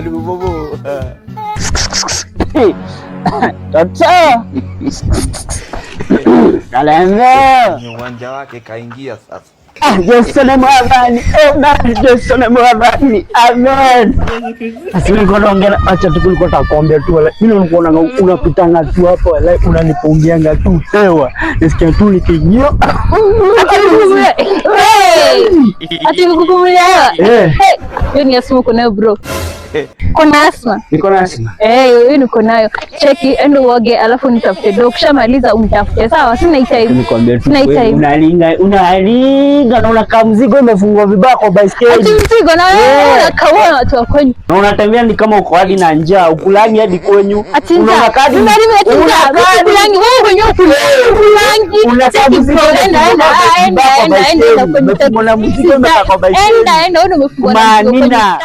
ndugu Bobo. Toto. Kalembe. Ni uwanja wake kaingia sasa. Yesu ni mwamani. Amen. Yesu ni mwamani. Amen. Asili konaongea acha tukulikuwa takwambia tu wala. Mimi nilikuwa unapitanga tu hapo wala unanipungianga tu hewa. Nisikia tu nikijio. Ati nikukumulia hewa. Hiyo ni asma kuna bro. Kuna asma? Niko na asma. Hiyo niko nayo. Cheki endo uoge alafu nitafute doc. Ukishamaliza unitafute. Sawa, sina time. Nikwambia tu unalinga na unakaa mzigo umefungwa vibaya kwa baiskeli. Ati mzigo na wewe unakaona watu wa kwenyu. Na unatembea ni kama uko hadi na njaa, ukulani hadi kwenyu. Unaona kadi. Unakulani wewe mwenyewe ukulani. Unakaa mzigo enda umefungwa mzigo umekaa kwa baiskeli. Enda wewe umefungwa. Manina.